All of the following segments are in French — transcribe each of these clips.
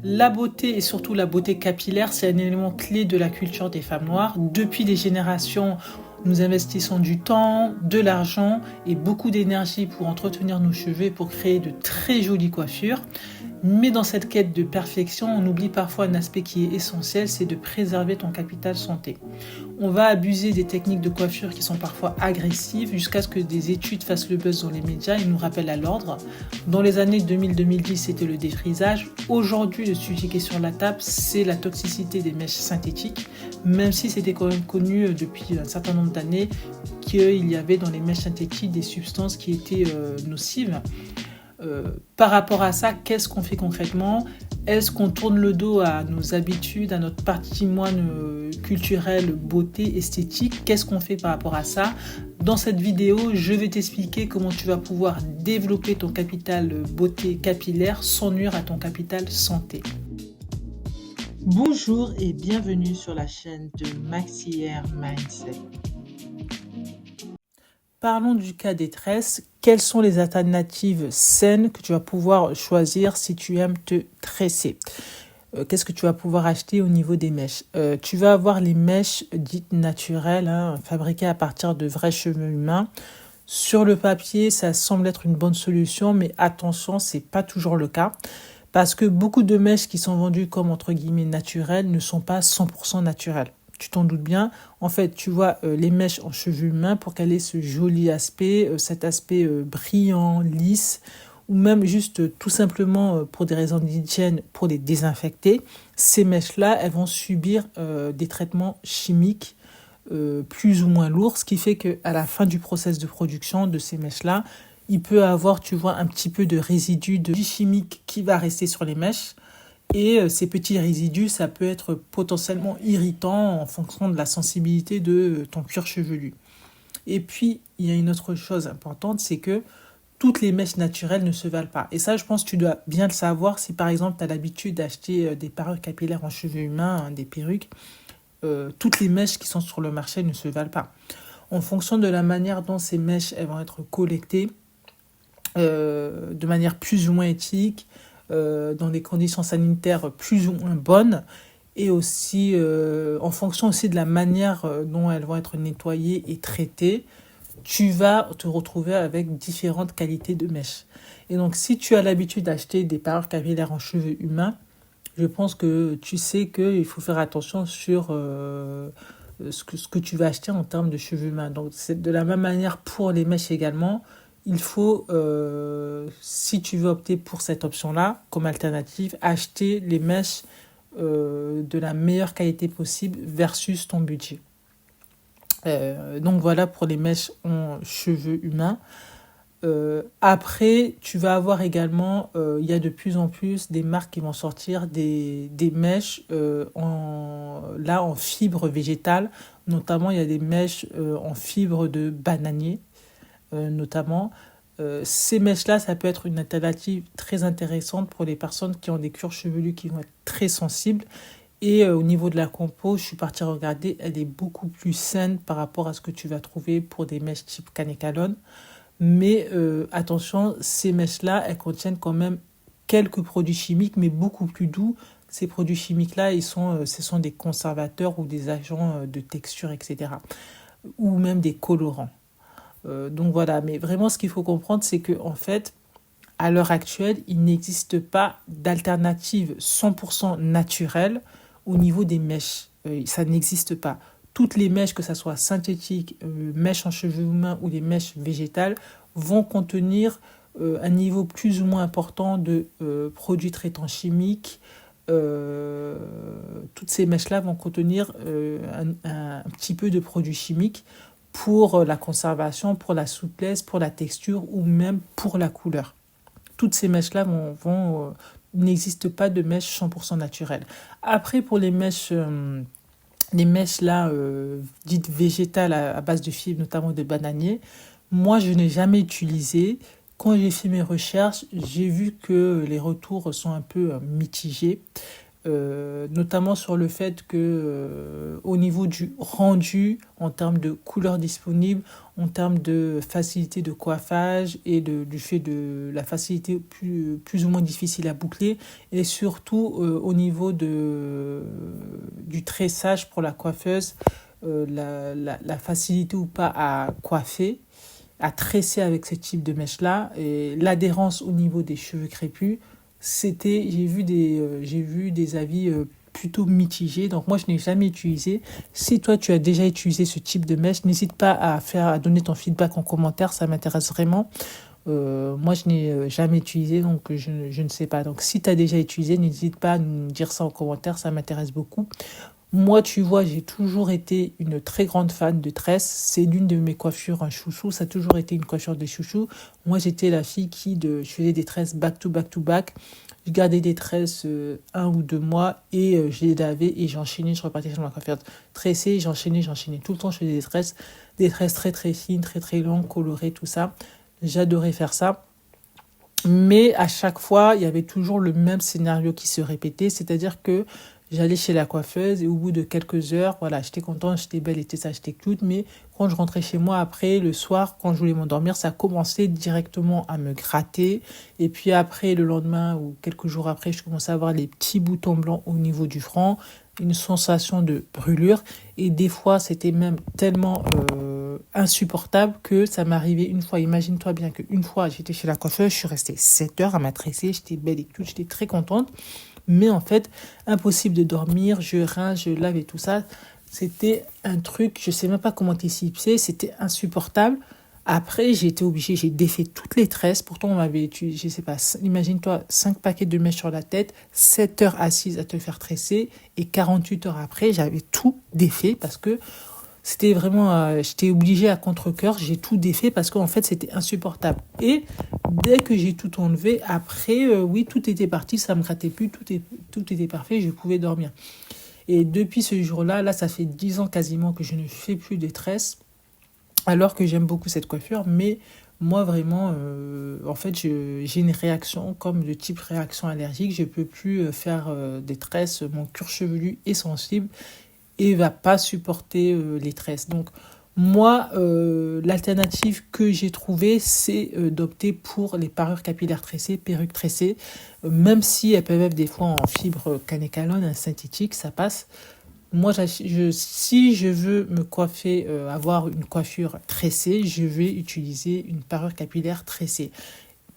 La beauté et surtout la beauté capillaire, c'est un élément clé de la culture des femmes noires. Depuis des générations, nous investissons du temps, de l'argent et beaucoup d'énergie pour entretenir nos cheveux et pour créer de très jolies coiffures. Mais dans cette quête de perfection, on oublie parfois un aspect qui est essentiel, c'est de préserver ton capital santé. On va abuser des techniques de coiffure qui sont parfois agressives jusqu'à ce que des études fassent le buzz dans les médias et nous rappellent à l'ordre. Dans les années 2000-2010, c'était le défrisage. Aujourd'hui, le sujet qui est sur la table, c'est la toxicité des mèches synthétiques, même si c'était quand même connu depuis un certain nombre d'années qu'il y avait dans les mèches synthétiques des substances qui étaient nocives. Par rapport à ça, qu'est-ce qu'on fait concrètement? Est-ce qu'on tourne le dos à nos habitudes, à notre patrimoine culturel, beauté, esthétique? Qu'est-ce qu'on fait par rapport à ça? Dans cette vidéo, je vais t'expliquer comment tu vas pouvoir développer ton capital beauté capillaire sans nuire à ton capital santé. Bonjour et bienvenue sur la chaîne de Maxi Hair Mindset. Parlons du cas des tresses. Quelles sont les alternatives saines que tu vas pouvoir choisir si tu aimes te tresser? Qu'est-ce que tu vas pouvoir acheter au niveau des mèches? Tu vas avoir les mèches dites naturelles, fabriquées à partir de vrais cheveux humains. Sur le papier, ça semble être une bonne solution, mais attention, c'est pas toujours le cas. Parce que beaucoup de mèches qui sont vendues comme entre guillemets naturelles ne sont pas 100% naturelles. Tu t'en doutes bien. En fait, tu vois les mèches en cheveux humains pour qu'elle ait ce joli aspect, cet aspect brillant, lisse, ou même juste tout simplement pour des raisons d'hygiène, pour les désinfecter. Ces mèches-là, elles vont subir des traitements chimiques plus ou moins lourds, ce qui fait qu'à la fin du process de production de ces mèches-là, il peut avoir, tu vois, un petit peu de résidu de chimique qui va rester sur les mèches. Et ces petits résidus, ça peut être potentiellement irritant en fonction de la sensibilité de ton cuir chevelu. Et puis, il y a une autre chose importante, c'est que toutes les mèches naturelles ne se valent pas. Et ça, je pense que tu dois bien le savoir si par exemple tu as l'habitude d'acheter des parures capillaires en cheveux humains, des perruques. Toutes les mèches qui sont sur le marché ne se valent pas. En fonction de la manière dont ces mèches elles vont être collectées, de manière plus ou moins éthique, dans des conditions sanitaires plus ou moins bonnes, et aussi en fonction aussi de la manière dont elles vont être nettoyées et traitées, tu vas te retrouver avec différentes qualités de mèches. Et donc, si tu as l'habitude d'acheter des parures capillaires en cheveux humains, je pense que tu sais qu'il faut faire attention sur ce que tu vas acheter en termes de cheveux humains. Donc, c'est de la même manière pour les mèches également. Il faut, si tu veux opter pour cette option-là, comme alternative, acheter les mèches de la meilleure qualité possible versus ton budget. Donc voilà pour les mèches en cheveux humains. Après, tu vas avoir également, il y a de plus en plus des marques qui vont sortir des mèches en fibre végétale. Notamment, il y a des mèches en fibre de bananier. Notamment. Ces mèches-là, ça peut être une alternative très intéressante pour les personnes qui ont des cuirs chevelus qui vont être très sensibles. Et au niveau de la compo, je suis partie regarder, elle est beaucoup plus saine par rapport à ce que tu vas trouver pour des mèches type Kanekalon. Mais attention, ces mèches-là, elles contiennent quand même quelques produits chimiques, mais beaucoup plus doux. Ces produits chimiques-là, ce sont des conservateurs ou des agents de texture, etc. Ou même des colorants. Donc voilà, mais vraiment ce qu'il faut comprendre, c'est que en fait, à l'heure actuelle, il n'existe pas d'alternative 100% naturelle au niveau des mèches. Ça n'existe pas. Toutes les mèches, que ce soit synthétiques, mèches en cheveux humains ou les mèches végétales, vont contenir un niveau plus ou moins important de produits traitants chimiques. Toutes ces mèches-là vont contenir un petit peu de produits chimiques pour la conservation, pour la souplesse, pour la texture ou même pour la couleur. Toutes ces mèches-là n'existe pas de mèches 100% naturelles. Après, pour les mèches là, dites végétales à base de fibres, notamment de bananier, moi, je n'ai jamais utilisé. Quand j'ai fait mes recherches, j'ai vu que les retours sont un peu mitigés. notamment sur le fait que au niveau du rendu, en termes de couleurs disponibles, en termes de facilité de coiffage et du fait de la facilité plus ou moins difficile à boucler, et surtout au niveau du tressage pour la coiffeuse, la facilité ou pas à coiffer, à tresser avec ce type de mèche-là, et l'adhérence au niveau des cheveux crépus, j'ai vu des avis plutôt mitigés. Donc moi, je n'ai jamais utilisé. Si toi, tu as déjà utilisé ce type de mèche, n'hésite pas à donner ton feedback en commentaire. Ça m'intéresse vraiment. Moi, je n'ai jamais utilisé, donc je ne sais pas. Donc si tu as déjà utilisé, n'hésite pas à nous dire ça en commentaire. Ça m'intéresse beaucoup. Moi, tu vois, j'ai toujours été une très grande fan de tresses. C'est l'une de mes coiffures, un chouchou. Ça a toujours été une coiffure de chouchou. Moi, j'étais la fille je faisais des tresses back to back to back. Je gardais des tresses 1 ou 2 mois et je les lavais et j'enchaînais. Je repartais sur ma coiffure tressée. J'enchaînais. Tout le temps, je faisais des tresses très très fines, très très longues, colorées, tout ça. J'adorais faire ça. Mais à chaque fois, il y avait toujours le même scénario qui se répétait. C'est-à-dire que j'allais chez la coiffeuse et au bout de quelques heures, voilà, j'étais contente, j'étais belle, et ça, j'étais cute. Mais quand je rentrais chez moi après, le soir, quand je voulais m'endormir, ça commençait directement à me gratter. Et puis après, le lendemain ou quelques jours après, je commençais à avoir les petits boutons blancs au niveau du front, une sensation de brûlure. Et des fois, c'était même tellement insupportable que ça m'arrivait une fois. Imagine-toi bien qu'une fois, j'étais chez la coiffeuse, je suis restée 7 heures à m'atresser, j'étais belle et toute, j'étais très contente. Mais en fait, impossible de dormir, je rince, je lave et tout ça. C'était un truc, je sais même pas comment t'expliquer, c'était insupportable. Après, j'ai été obligée, j'ai défait toutes les tresses. Pourtant, on m'avait utilisé, je sais pas, imagine-toi, 5 paquets de mèches sur la tête, 7 heures assises à te faire tresser, et 48 heures après, j'avais tout défait parce que c'était vraiment, j'étais obligée à contre-cœur, j'ai tout défait parce qu'en fait, c'était insupportable. Et dès que j'ai tout enlevé, après, oui, tout était parti, ça me grattait plus, tout était parfait, je pouvais dormir. Et depuis ce jour-là, là, ça fait 10 ans quasiment que je ne fais plus de tresses, alors que j'aime beaucoup cette coiffure, mais moi, vraiment, en fait, j'ai une réaction comme de type réaction allergique, je peux plus faire des tresses, mon cuir chevelu est sensible, et va pas supporter les tresses. Donc moi, l'alternative que j'ai trouvée, c'est d'opter pour les parures capillaires tressées, perruques tressées, même si elles peuvent être des fois en fibre canécalone, un synthétique, ça passe. Moi, si je veux me coiffer, avoir une coiffure tressée, je vais utiliser une parure capillaire tressée.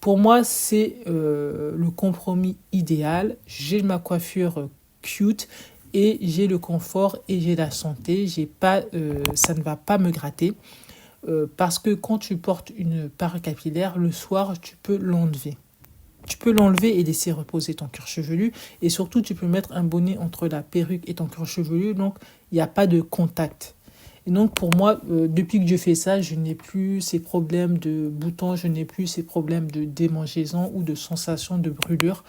Pour moi, c'est le compromis idéal. J'ai ma coiffure cute et j'ai le confort et j'ai la santé. Ça ne va pas me gratter parce que quand tu portes une parure capillaire, le soir, tu peux l'enlever. Tu peux l'enlever et laisser reposer ton cuir chevelu. Et surtout, tu peux mettre un bonnet entre la perruque et ton cuir chevelu. Donc, il n'y a pas de contact. Et donc, pour moi, depuis que je fais ça, je n'ai plus ces problèmes de boutons, je n'ai plus ces problèmes de démangeaison ou de sensation de brûlure.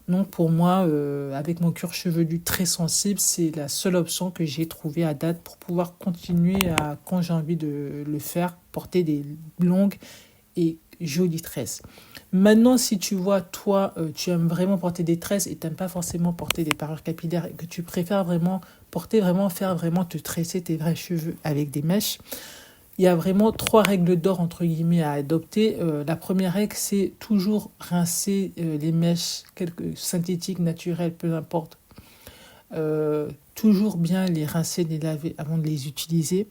Donc, pour moi, avec mon cuir chevelu très sensible, c'est la seule option que j'ai trouvée à date pour pouvoir continuer à, quand j'ai envie de le faire, porter des longues et jolies tresses. Maintenant, si tu vois, toi, tu aimes vraiment porter des tresses et tu n'aimes pas forcément porter des parures capillaires et que tu préfères vraiment faire vraiment te tresser tes vrais cheveux avec des mèches, il y a vraiment 3 règles d'or, entre guillemets, à adopter. La première règle, c'est toujours rincer les mèches, synthétiques, naturelles, peu importe. Toujours bien les rincer, les laver avant de les utiliser.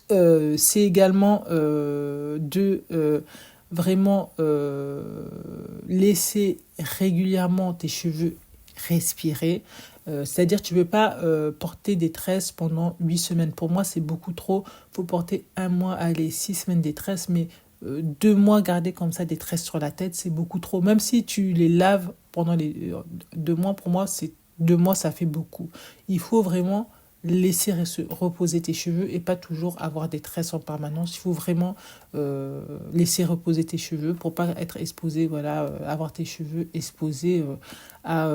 C'est également de vraiment laisser régulièrement tes cheveux respirer. C'est-à-dire tu ne peux pas porter des tresses pendant 8 semaines. Pour moi, c'est beaucoup trop. Il faut porter 1 mois, allez, 6 semaines des tresses, mais 2 mois garder comme ça des tresses sur la tête, c'est beaucoup trop. Même si tu les laves pendant les 2 mois, pour moi, 2 mois, ça fait beaucoup. Il faut vraiment laisser reposer tes cheveux et pas toujours avoir des tresses en permanence. Il faut vraiment laisser reposer tes cheveux pour pas être exposé, voilà, avoir tes cheveux exposés à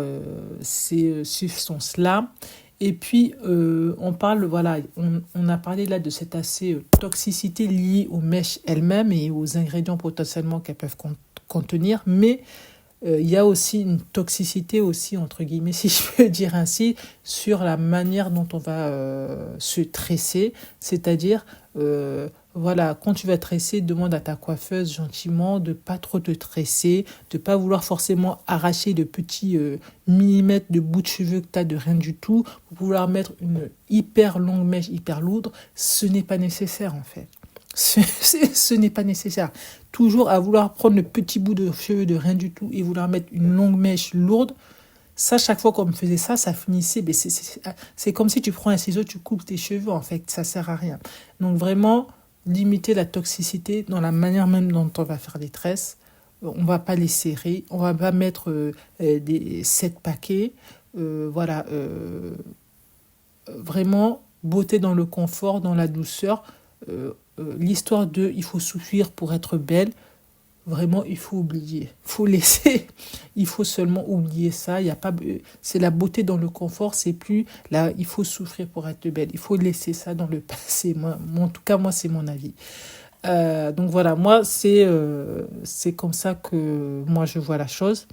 ces substances-là. Et puis, on parle, voilà, on a parlé là de cette assez toxicité liée aux mèches elles-mêmes et aux ingrédients potentiellement qu'elles peuvent contenir, mais il y a aussi une toxicité aussi, entre guillemets, si je peux dire ainsi, sur la manière dont on va se tresser. C'est-à-dire, voilà, quand tu vas tresser, demande à ta coiffeuse gentiment de pas trop te tresser, de pas vouloir forcément arracher de petits millimètres de bout de cheveux que tu as de rien du tout, pour vouloir mettre une hyper longue mèche, hyper lourde. Ce n'est pas nécessaire en fait. Ce n'est pas nécessaire. Toujours à vouloir prendre le petit bout de cheveux de rien du tout et vouloir mettre une longue mèche lourde. Ça, chaque fois qu'on me faisait ça, ça finissait. Mais c'est comme si tu prends un ciseau, tu coupes tes cheveux. En fait, ça sert à rien. Donc vraiment, limiter la toxicité dans la manière même dont on va faire des tresses. On va pas les serrer. On va pas mettre des 7 paquets. Voilà. Vraiment, beauté dans le confort, dans la douceur. L'histoire de il faut souffrir pour être belle, vraiment il faut oublier, il faut laisser, il faut seulement oublier ça. Il y a pas, c'est la beauté dans le confort, c'est plus là il faut souffrir pour être belle, il faut laisser ça dans le passé. En tout cas moi c'est mon avis. Donc voilà, moi c'est comme ça que moi je vois la chose.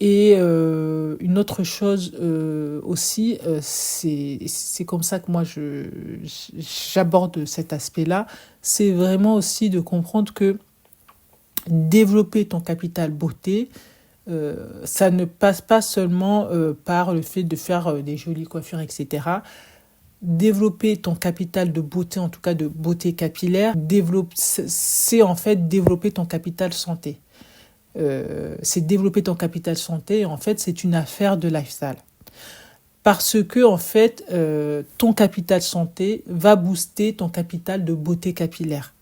Et une autre chose aussi, c'est comme ça que moi j'aborde cet aspect-là, c'est vraiment aussi de comprendre que développer ton capital beauté, ça ne passe pas seulement par le fait de faire des jolies coiffures, etc. Développer ton capital de beauté, en tout cas de beauté capillaire, c'est en fait développer ton capital santé. C'est développer ton capital santé et en fait c'est une affaire de lifestyle parce que en fait ton capital santé va booster ton capital de beauté capillaire.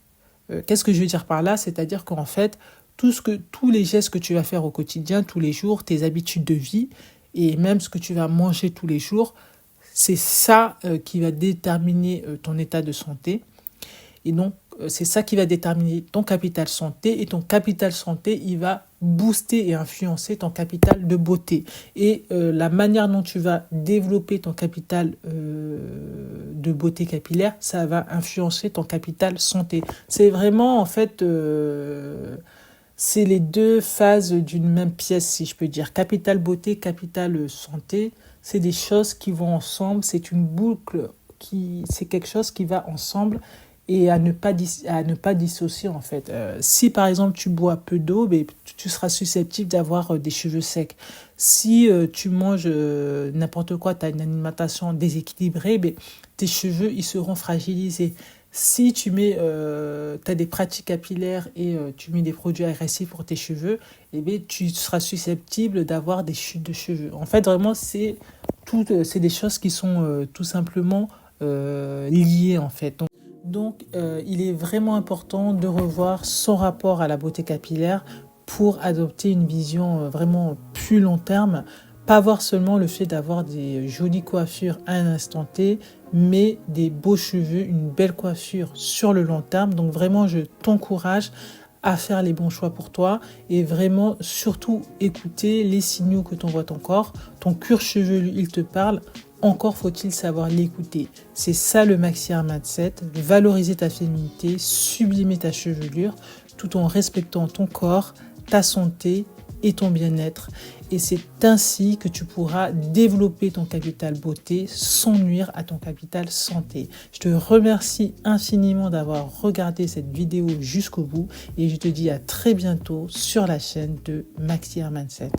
Qu'est-ce que je veux dire par là? C'est-à-dire qu'en fait tous les gestes que tu vas faire au quotidien, tous les jours, tes habitudes de vie et même ce que tu vas manger tous les jours, c'est ça qui va déterminer ton état de santé. Et donc, c'est ça qui va déterminer ton capital santé. Et ton capital santé, il va booster et influencer ton capital de beauté. Et la manière dont tu vas développer ton capital de beauté capillaire, ça va influencer ton capital santé. C'est vraiment, en fait, c'est les deux phases d'une même pièce, si je peux dire. Capital beauté, capital santé, c'est des choses qui vont ensemble. C'est une boucle, c'est quelque chose qui va ensemble. Et à ne pas dissocier en fait. Si par exemple tu bois peu d'eau, ben, tu seras susceptible d'avoir des cheveux secs. Si tu manges n'importe quoi, tu as une alimentation déséquilibrée, ben, tes cheveux ils seront fragilisés. Si tu as des pratiques capillaires et tu mets des produits agressifs pour tes cheveux, eh bien, tu seras susceptible d'avoir des chutes de cheveux. En fait, vraiment, c'est des choses qui sont tout simplement liées en fait. Donc, il est vraiment important de revoir son rapport à la beauté capillaire pour adopter une vision vraiment plus long terme. Pas voir seulement le fait d'avoir des jolies coiffures à un instant T, mais des beaux cheveux, une belle coiffure sur le long terme. Donc vraiment, je t'encourage à faire les bons choix pour toi et vraiment surtout écouter les signaux que t'envoie ton corps. Ton cuir chevelu, il te parle. Encore faut-il savoir l'écouter. C'est ça le Maxi Hair Mindset, valoriser ta féminité, sublimer ta chevelure, tout en respectant ton corps, ta santé et ton bien-être. Et c'est ainsi que tu pourras développer ton capital beauté sans nuire à ton capital santé. Je te remercie infiniment d'avoir regardé cette vidéo jusqu'au bout et je te dis à très bientôt sur la chaîne de Maxi Hair Mindset.